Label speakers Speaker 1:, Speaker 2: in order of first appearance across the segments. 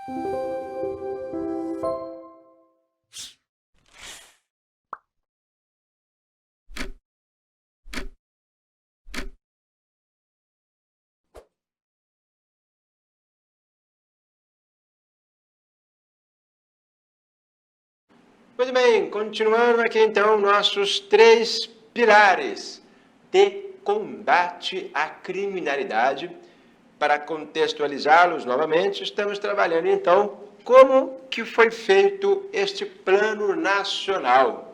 Speaker 1: Muito bem, continuando aqui então nossos 3 pilares de combate à criminalidade. Para contextualizá-los novamente, estamos trabalhando então como que foi feito este plano nacional.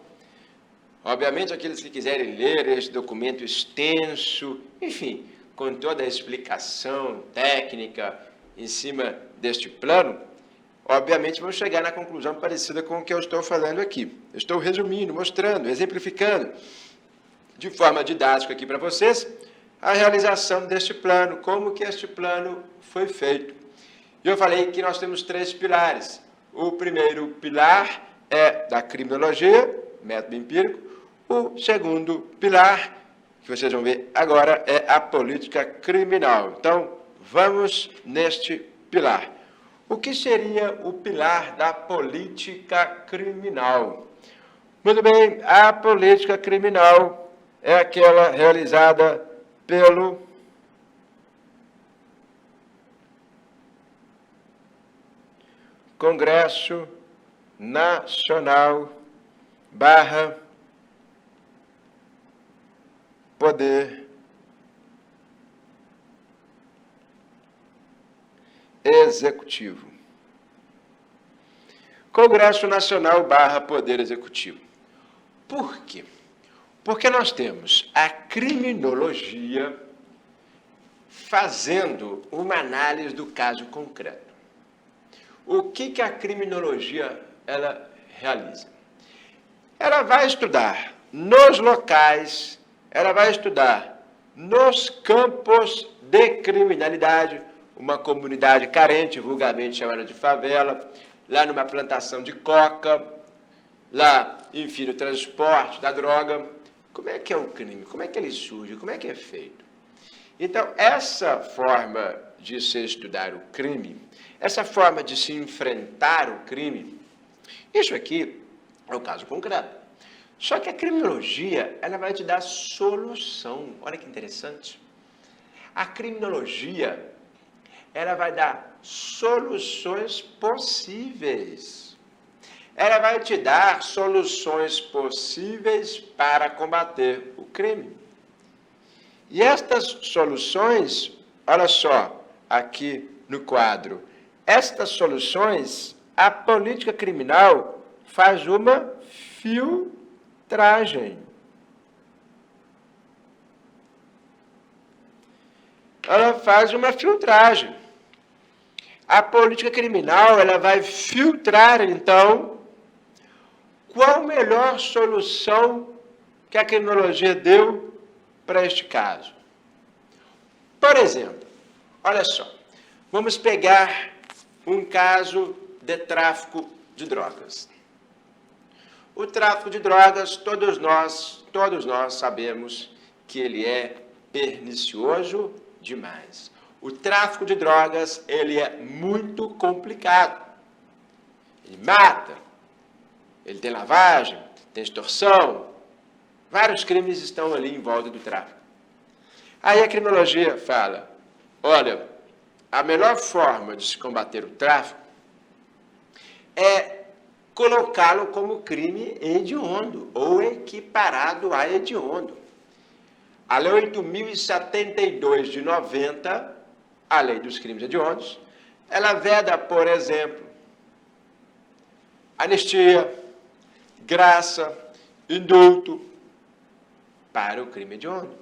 Speaker 1: Obviamente, aqueles que quiserem ler este documento extenso, enfim, com toda a explicação técnica em cima deste plano, obviamente vão chegar na conclusão parecida com o que eu estou falando aqui. Eu estou resumindo, mostrando, exemplificando de forma didática aqui para vocês a realização deste plano, como que este plano foi feito. E eu falei que nós temos 3 pilares. O primeiro pilar é da criminologia, método empírico. O segundo pilar, que vocês vão ver agora, é a política criminal. Então, vamos neste pilar. O que seria o pilar da política criminal? Muito bem, a política criminal é aquela realizada pelo Congresso Nacional / Poder Executivo. Congresso Nacional / Poder Executivo. Por quê? Porque nós temos a criminologia fazendo uma análise do caso concreto. O que a criminologia ela realiza? Ela vai estudar nos locais, ela vai estudar nos campos de criminalidade, uma comunidade carente, vulgarmente chamada de favela, lá numa plantação de coca, lá, enfim, no transporte da droga. Como é que é o crime? Como é que ele surge? Como é que é feito? Então, essa forma de se estudar o crime, essa forma de se enfrentar o crime, isso aqui é o caso concreto. Só que a criminologia, ela vai te dar solução. Olha que interessante. A criminologia, ela vai dar soluções possíveis. Ela vai te dar soluções possíveis para combater o crime. E estas soluções, olha só, aqui no quadro, estas soluções, a política criminal faz uma filtragem. Ela faz uma filtragem. A política criminal, ela vai filtrar, então, qual a melhor solução que a criminologia deu para este caso. Por exemplo, olha só, vamos pegar um caso de tráfico de drogas. O tráfico de drogas, todos nós sabemos que ele é pernicioso demais. O tráfico de drogas, ele é muito complicado. Ele mata, ele tem lavagem, tem extorsão, vários crimes estão ali em volta do tráfico. Aí a criminologia fala, olha, a melhor forma de se combater o tráfico é colocá-lo como crime hediondo ou equiparado a hediondo. A Lei 8.072 de 90, a Lei dos Crimes Hediondos, ela veda, por exemplo, anistia, graça, indulto para o crime hediondo.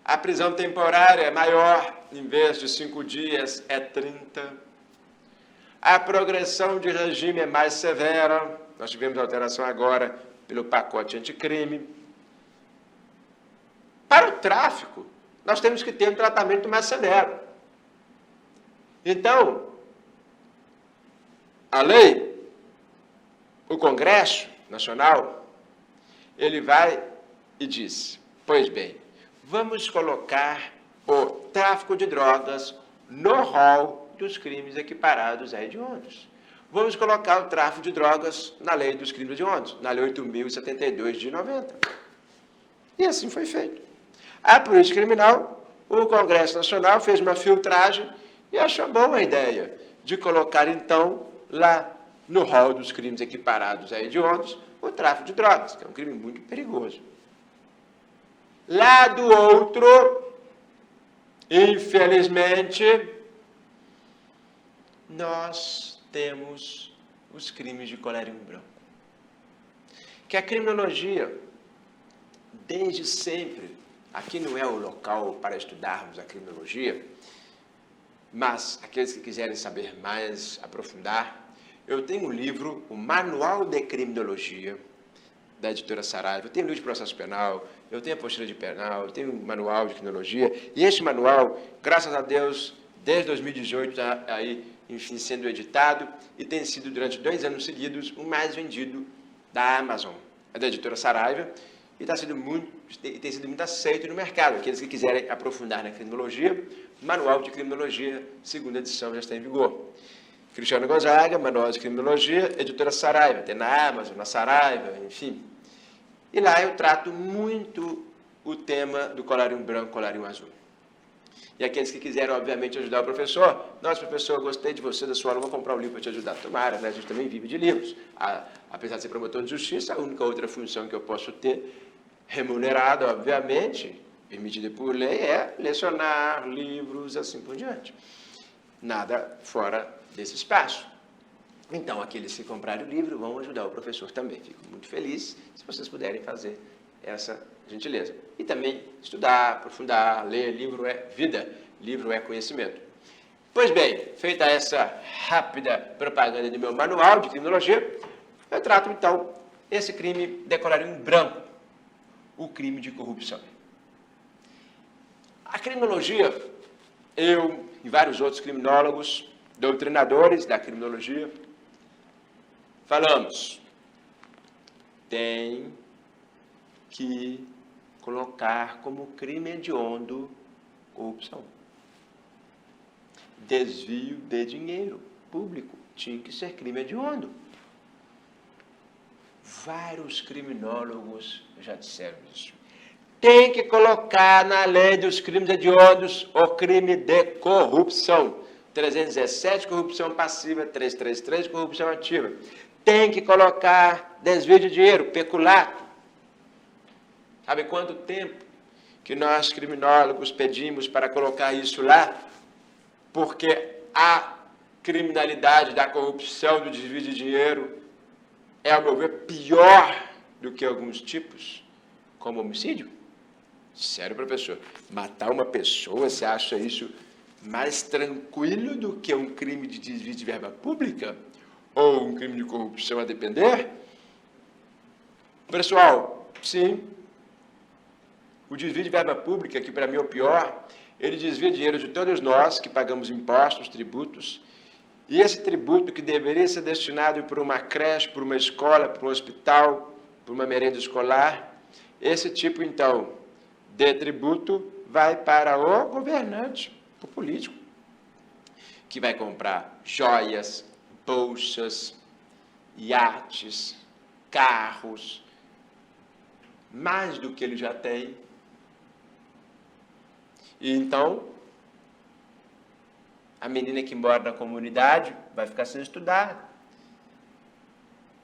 Speaker 1: A prisão temporária é maior, em vez de 5 dias, é 30. A progressão de regime é mais severa. Nós tivemos alteração agora pelo pacote anticrime. Para o tráfico, nós temos que ter um tratamento mais severo. Então, a lei, o Congresso Nacional, ele vai e diz, pois bem, vamos colocar o tráfico de drogas no rol dos crimes equiparados a hediondos. Vamos colocar o tráfico de drogas na lei dos crimes hediondos, na lei 8.072 de 90. E assim foi feito. A Polícia Criminal, o Congresso Nacional fez uma filtragem e achou boa a ideia de colocar, então, lá no rol dos crimes equiparados a hediondos, o tráfico de drogas, que é um crime muito perigoso. Lá do outro, infelizmente, nós temos os crimes de colarinho branco. Que a criminologia, desde sempre, aqui não é o local para estudarmos a criminologia, mas aqueles que quiserem saber mais, aprofundar, eu tenho um livro, o Manual de Criminologia, da editora Saraiva, eu tenho livro de processo penal, eu tenho apostila de penal, eu tenho um manual de criminologia, e este manual, graças a Deus, desde 2018 está aí, enfim, sendo editado, e tem sido, durante 2 anos seguidos, o mais vendido da Amazon, da editora Saraiva, e tem sido muito aceito no mercado. Aqueles que quiserem aprofundar na criminologia, o Manual de Criminologia, 2ª edição, já está em vigor. Cristiano Gonzaga, Manual de Criminologia, editora Saraiva, tem na Amazon, na Saraiva, enfim. E lá eu trato muito o tema do colarinho branco, colarinho azul. E aqueles que quiserem, obviamente, ajudar o professor, nossa, professor, eu gostei de você, da sua aula, vou comprar um livro para te ajudar. Tomara, né? A gente também vive de livros. Apesar de ser promotor de justiça, a única outra função que eu posso ter, remunerada, obviamente, permitida por lei, é lecionar livros, assim por diante. Nada fora desse espaço. Então, aqueles que comprarem o livro vão ajudar o professor também. Fico muito feliz se vocês puderem fazer essa gentileza. E também estudar, aprofundar, ler. Livro é vida, livro é conhecimento. Pois bem, feita essa rápida propaganda do meu manual de criminologia, eu trato, então, esse crime de colarinho branco, o crime de corrupção. A criminologia, eu e vários outros criminólogos, doutrinadores da criminologia, falamos, tem que colocar como crime hediondo corrupção. Desvio de dinheiro público tinha que ser crime hediondo. Vários criminólogos já disseram isso. Tem que colocar na lei dos crimes hediondos o crime de corrupção. 317, corrupção passiva, 333, corrupção ativa. Tem que colocar desvio de dinheiro, peculato. Sabe quanto tempo que nós, criminólogos, pedimos para colocar isso lá? Porque a criminalidade da corrupção, do desvio de dinheiro, é, ao meu ver, pior do que alguns tipos, como homicídio. Sério, professor, matar uma pessoa, você acha isso mais tranquilo do que um crime de desvio de verba pública? Ou um crime de corrupção, a depender? Pessoal, sim, o desvio de verba pública, que para mim é o pior, ele desvia dinheiro de todos nós que pagamos impostos, tributos, e esse tributo que deveria ser destinado para uma creche, para uma escola, para um hospital, para uma merenda escolar, esse tipo, então, de tributo vai para o governante, o político, que vai comprar joias, bolsas, iates, carros, mais do que ele já tem. E então, a menina que mora na comunidade vai ficar sem estudar.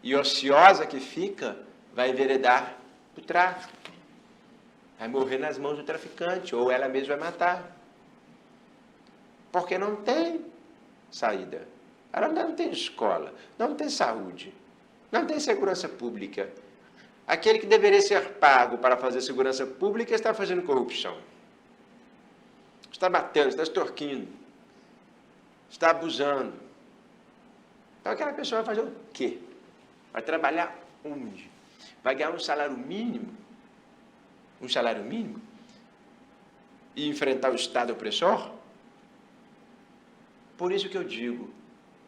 Speaker 1: E ociosa que fica, vai enveredar o tráfico. Vai morrer nas mãos do traficante, ou ela mesma vai matar. Porque não tem saída. Ela não tem escola, não tem saúde, não tem segurança pública. Aquele que deveria ser pago para fazer segurança pública está fazendo corrupção. Está batendo, está extorquindo, está abusando. Então aquela pessoa vai fazer o quê? Vai trabalhar onde? Vai ganhar um salário mínimo? Um salário mínimo? E enfrentar o Estado opressor? Por isso que eu digo,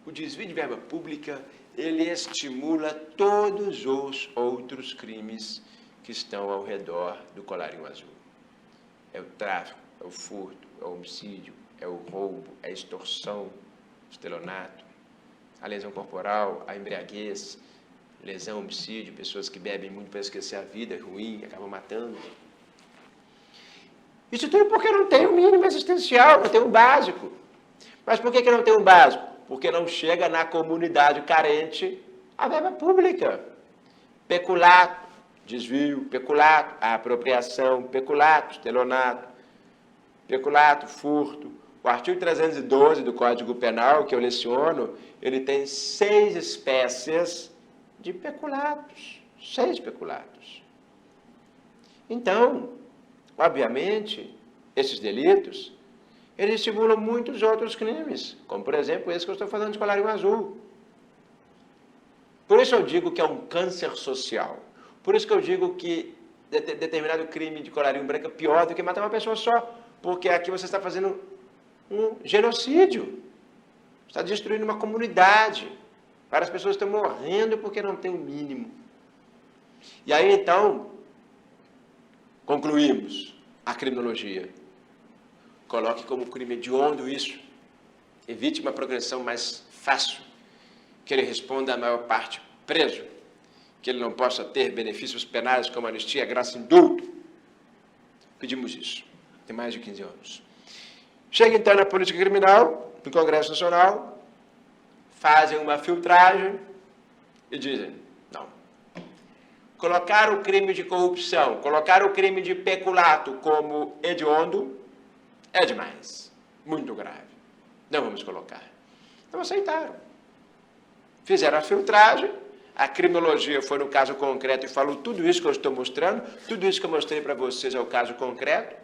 Speaker 1: o desvio de verba pública, ele estimula todos os outros crimes que estão ao redor do colarinho azul. É o tráfico, é o furto, é o homicídio, é o roubo, é a extorsão, estelionato, a lesão corporal, a embriaguez, lesão, homicídio, pessoas que bebem muito para esquecer a vida, é ruim, acabam matando. Isso tudo porque não tem o mínimo existencial, não tem o básico. Mas por que não tem o básico? Porque não chega na comunidade carente a verba pública. Peculato, desvio, peculato, a apropriação, peculato, estelionato, peculato, furto. O artigo 312 do Código Penal, que eu leciono, ele tem 6 espécies de peculatos. 6 peculatos. Então, obviamente, esses delitos, eles estimulam muitos outros crimes, como, por exemplo, esse que eu estou falando de colarinho azul. Por isso eu digo que é um câncer social. Por isso que eu digo que determinado crime de colarinho branco é pior do que matar uma pessoa só, porque aqui você está fazendo um genocídio. Está destruindo uma comunidade. Várias pessoas estão morrendo porque não tem o mínimo. E aí, então, concluímos a criminologia. Coloque como crime hediondo isso. Evite uma progressão mais fácil. Que ele responda a maior parte preso. Que ele não possa ter benefícios penais como anistia, graça e indulto. Pedimos isso. Tem mais de 15 anos. Chega então na política criminal, no Congresso Nacional, fazem uma filtragem e dizem, não. Colocar o crime de corrupção, colocar o crime de peculato como hediondo é demais, muito grave. Não vamos colocar. Não aceitaram. Fizeram a filtragem, a criminologia foi no caso concreto e falou tudo isso que eu estou mostrando, tudo isso que eu mostrei para vocês é o caso concreto.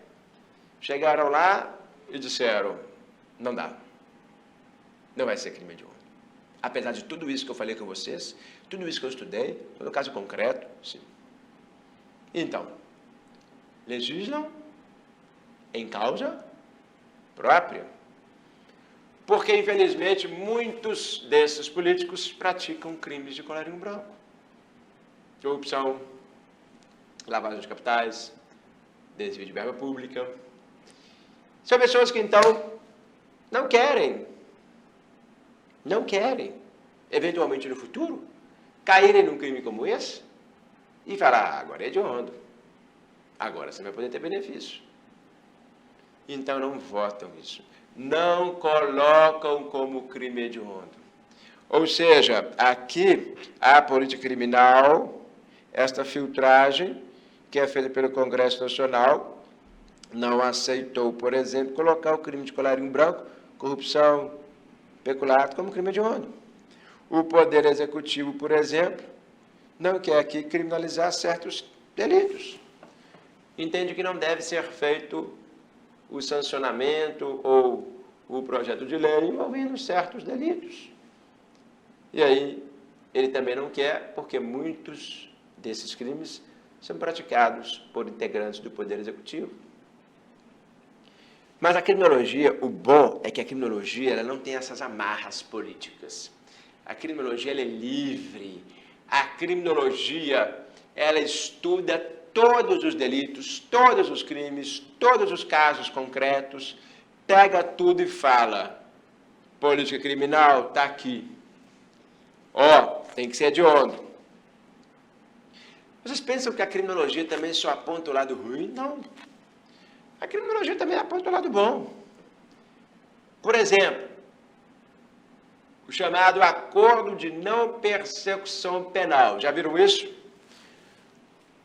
Speaker 1: Chegaram lá e disseram, não dá. Não vai ser crime hediondo. Apesar de tudo isso que eu falei com vocês, tudo isso que eu estudei, no caso concreto, sim. Então, legislam em causa própria. Porque, infelizmente, muitos desses políticos praticam crimes de colarinho branco. Corrupção, lavagem de capitais, desvio de verba pública. São pessoas que, então, não querem, eventualmente no futuro, caírem num crime como esse e falar, agora é hediondo, agora você vai poder ter benefício. Então não votam isso. Não colocam como crime hediondo. Ou seja, aqui a política criminal, esta filtragem que é feita pelo Congresso Nacional, não aceitou, por exemplo, colocar o crime de colarinho branco, corrupção, peculato, como crime hediondo. O Poder Executivo, por exemplo, não quer aqui criminalizar certos delitos. Entende que não deve ser feito o sancionamento ou o projeto de lei envolvendo certos delitos. E aí, ele também não quer, porque muitos desses crimes são praticados por integrantes do Poder Executivo. Mas a criminologia, o bom é que a criminologia ela não tem essas amarras políticas. A criminologia ela é livre. A criminologia ela estuda todos os delitos, todos os crimes, todos os casos concretos, pega tudo e fala, política criminal está aqui. Ó, tem que ser hediondo. Vocês pensam que a criminologia também só aponta o lado ruim? Não. A criminologia também aponta o lado bom. Por exemplo, o chamado Acordo de Não Persecução Penal. Já viram isso?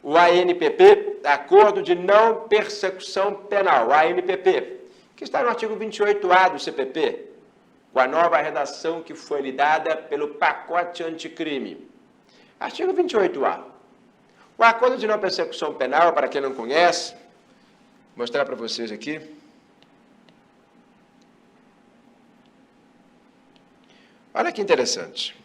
Speaker 1: O ANPP, Acordo de Não Persecução Penal, o ANPP, que está no artigo 28A do CPP, com a nova redação que foi lhe dada pelo pacote anticrime. Artigo 28A. O Acordo de Não Persecução Penal, para quem não conhece, vou mostrar para vocês aqui. Olha que interessante.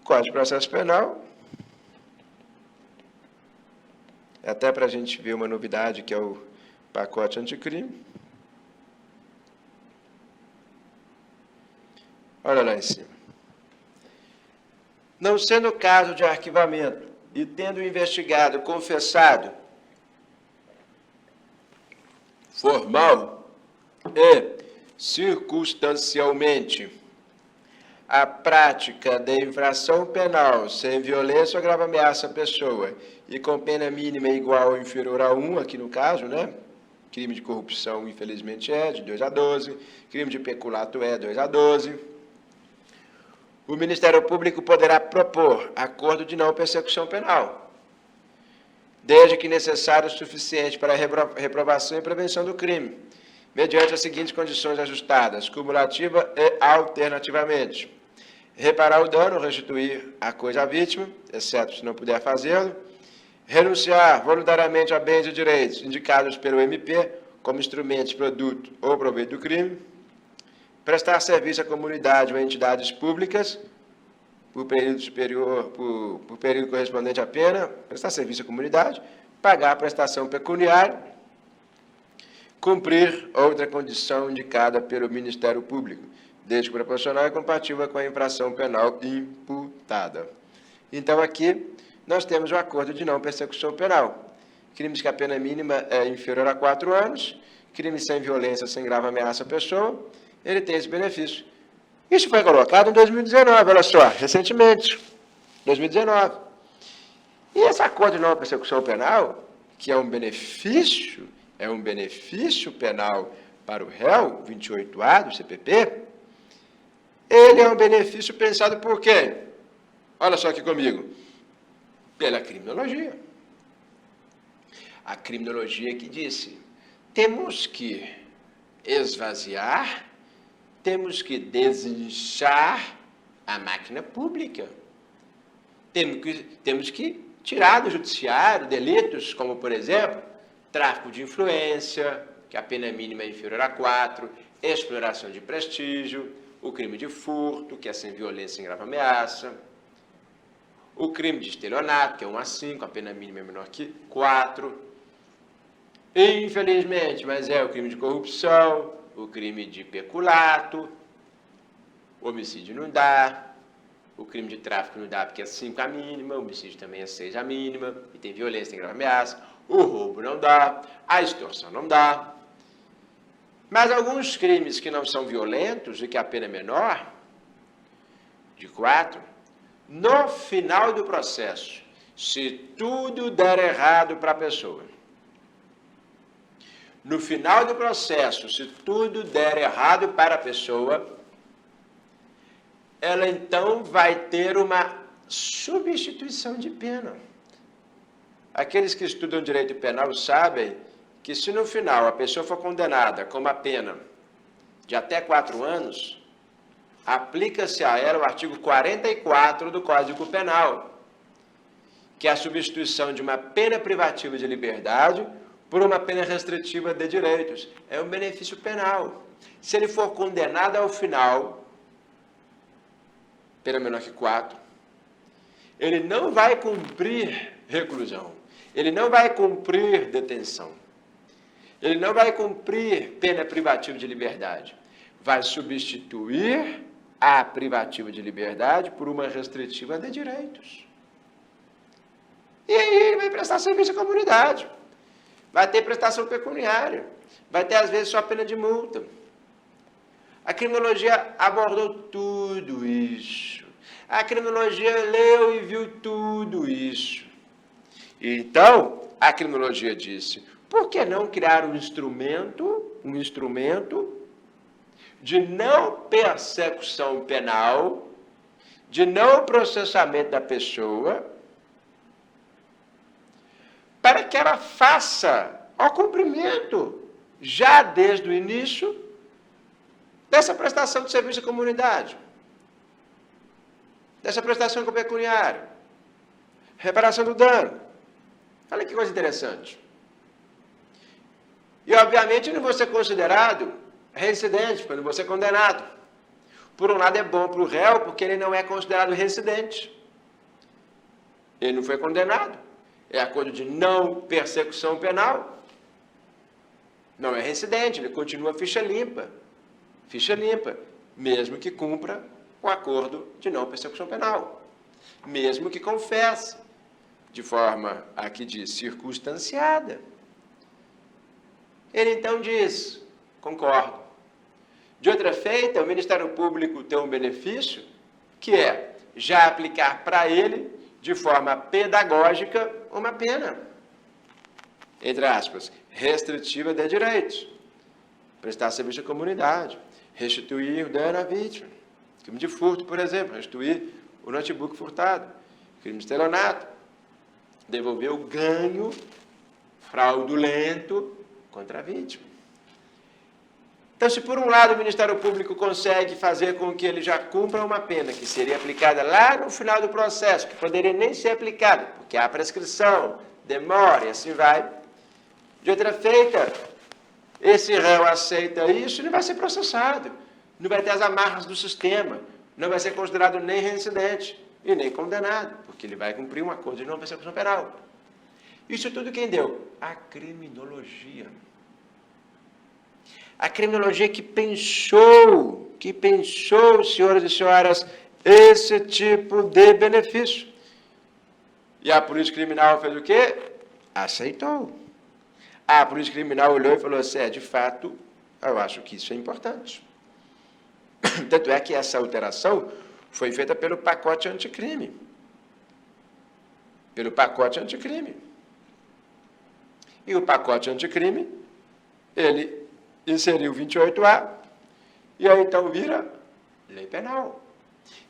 Speaker 1: Código de Processo Penal, até para a gente ver uma novidade que é o pacote anticrime. Olha lá em cima. Não sendo caso de arquivamento e tendo o investigado confessado formal e circunstancialmente a prática de infração penal sem violência ou grave ameaça à pessoa e com pena mínima igual ou inferior a 1, aqui no caso, né? Crime de corrupção, infelizmente, é de 2 a 12, crime de peculato é 2 a 12. O Ministério Público poderá propor acordo de não persecução penal, desde que necessário o suficiente para a reprovação e prevenção do crime, mediante as seguintes condições ajustadas, cumulativa e alternativamente. Reparar o dano, restituir a coisa à vítima, exceto se não puder fazê-lo. Renunciar voluntariamente a bens e direitos indicados pelo MP como instrumentos, produto ou proveito do crime. Prestar serviço à comunidade ou a entidades públicas por período superior, por período correspondente à pena. Prestar serviço à comunidade. Pagar a prestação pecuniária. Cumprir outra condição indicada pelo Ministério Público, desde que proporcional e compatível com a infração penal imputada. Então, aqui, nós temos o acordo de não persecução penal. Crimes que a pena mínima é inferior a 4 anos, crimes sem violência, sem grave ameaça à pessoa, ele tem esse benefício. Isso foi colocado em 2019, olha só, recentemente, 2019. E esse acordo de não persecução penal, que é um benefício penal para o réu, 28A do CPP, ele é um benefício pensado por quem? Olha só aqui comigo. Pela criminologia. A criminologia que disse, temos que esvaziar, temos que desinchar a máquina pública. Temos que tirar do judiciário delitos como, por exemplo, tráfico de influência, que a pena mínima é inferior a 4, exploração de prestígio, o crime de furto, que é sem violência, sem grave ameaça, o crime de estelionato, que é 1 a 5, a pena mínima é menor que 4. Infelizmente, mas é o crime de corrupção, o crime de peculato, homicídio não dá, o crime de tráfico não dá porque é 5 a mínima, o homicídio também é 6 a mínima, e tem violência, tem grave ameaça, o roubo não dá, a extorsão não dá. Mas alguns crimes que não são violentos e que a pena é menor, de 4, no final do processo, se tudo der errado para a pessoa, no final do processo, se tudo der errado para a pessoa, ela então vai ter uma substituição de pena. Aqueles que estudam direito penal sabem que se no final a pessoa for condenada com uma pena de até 4 anos, aplica-se a ela o artigo 44 do Código Penal, que é a substituição de uma pena privativa de liberdade por uma pena restritiva de direitos. É um benefício penal. Se ele for condenado ao final, pena menor que 4, ele não vai cumprir reclusão, ele não vai cumprir detenção, ele não vai cumprir pena privativa de liberdade, vai substituir a privativa de liberdade por uma restritiva de direitos. E aí ele vai prestar serviço à comunidade, vai ter prestação pecuniária, vai ter às vezes só pena de multa. A criminologia abordou tudo isso. A criminologia leu e viu tudo isso. Então, a criminologia disse, por que não criar um instrumento de não persecução penal, de não processamento da pessoa, para que ela faça o cumprimento, já desde o início, dessa prestação de serviço à comunidade, dessa prestação com pecuniário, reparação do dano. Olha que coisa interessante. E, obviamente, não vou ser considerado reincidente, porque não vou ser condenado. Por um lado, é bom para o réu, porque ele não é considerado reincidente. Ele não foi condenado. É acordo de não persecução penal. Não é reincidente, ele continua ficha limpa. Ficha limpa, mesmo que cumpra o acordo de não persecução penal. Mesmo que confesse. de forma, aqui diz, circunstanciada. Ele então diz, concordo. De outra feita, o Ministério Público tem um benefício, que é já aplicar para ele, de forma pedagógica, uma pena, entre aspas, restritiva de direitos. Prestar serviço à comunidade, restituir o dano à vítima. Crime de furto, por exemplo, restituir o notebook furtado. Crime de estelionato, devolver o ganho fraudulento contra a vítima. Então, se por um lado o Ministério Público consegue fazer com que ele já cumpra uma pena que seria aplicada lá no final do processo, que poderia nem ser aplicada, porque há prescrição, demora e assim vai. De outra feita, esse réu aceita isso e não vai ser processado, não vai ter as amarras do sistema, não vai ser considerado nem reincidente e nem condenado, porque ele vai cumprir um acordo de não persecução penal. Isso tudo quem deu? A criminologia. A criminologia que pensou, senhoras e senhoras, esse tipo de benefício. E a polícia criminal fez o quê? Aceitou. A polícia criminal olhou e falou assim, de fato, eu acho que isso é importante. Tanto é que essa alteração foi feita pelo pacote anticrime. Pelo pacote anticrime. E o pacote anticrime, ele inseriu 28A, e aí então vira lei penal.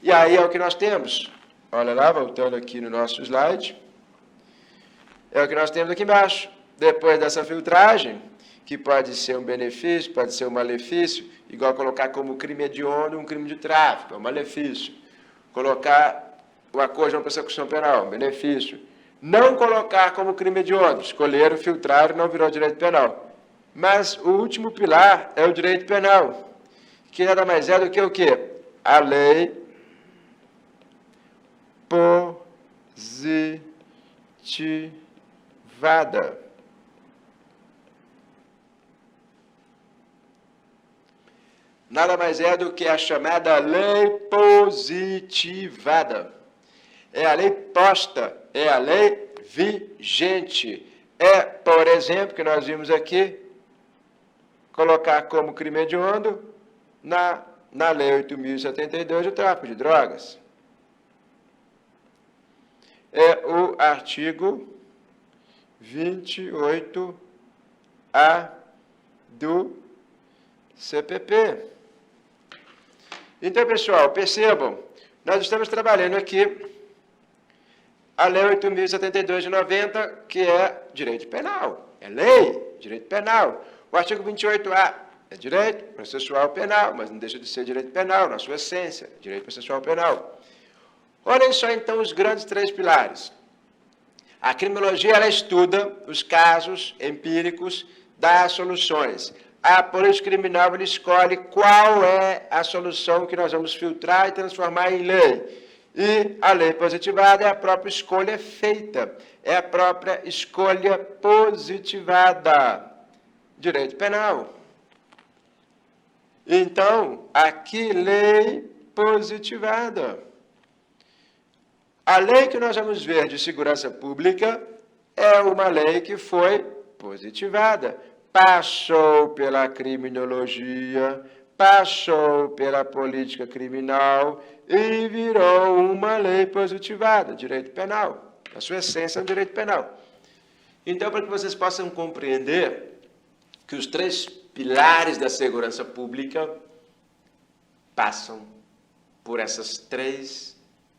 Speaker 1: E aí é o que nós temos. Olha lá, voltando aqui no nosso slide. É o que nós temos aqui embaixo. Depois dessa filtragem, que pode ser um benefício, pode ser um malefício, igual colocar como crime hediondo um crime de tráfico, é um malefício. Colocar o acordo de uma persecução penal, um benefício. Não colocar como crime hediondo, escolher, filtrar e não virou direito penal. Mas o último pilar é o direito penal, que nada mais é do que o quê? A lei positivada. Nada mais é do que a chamada lei positivada. É a lei posta, é a lei vigente. É, por exemplo, que nós vimos aqui, colocar como crime hediondo na Lei 8.072 o tráfico de drogas. É o artigo 28A do CPP. Então, pessoal, percebam, nós estamos trabalhando aqui a Lei 8.072 de 90, que é direito penal, é lei, direito penal. O artigo 28A é direito processual penal, mas não deixa de ser direito penal, na sua essência, direito processual penal. Olhem só, então, os grandes três pilares. A criminologia, ela estuda os casos empíricos, dá soluções. A polícia criminal, ela escolhe qual é a solução que nós vamos filtrar e transformar em lei. E a lei positivada é a própria escolha feita, é a própria escolha positivada. Direito penal. Então, aqui, lei positivada. A lei que nós vamos ver de segurança pública é uma lei que foi positivada. Passou pela criminologia, passou pela política criminal e virou uma lei positivada, direito penal. A sua essência é um direito penal. Então, para que vocês possam compreender que os três pilares da segurança pública passam por essas três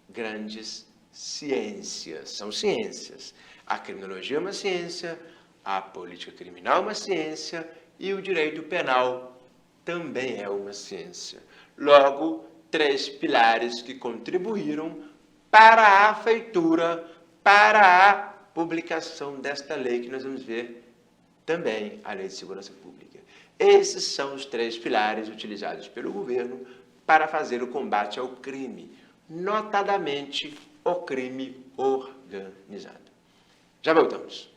Speaker 1: grandes ciências. São ciências. A criminologia é uma ciência, a política criminal é uma ciência e o direito penal também é uma ciência. Logo, três pilares que contribuíram para a feitura, para a publicação desta lei que nós vamos ver também, a Lei de Segurança Pública. Esses são os três pilares utilizados pelo governo para fazer o combate ao crime, notadamente o crime organizado. Já voltamos.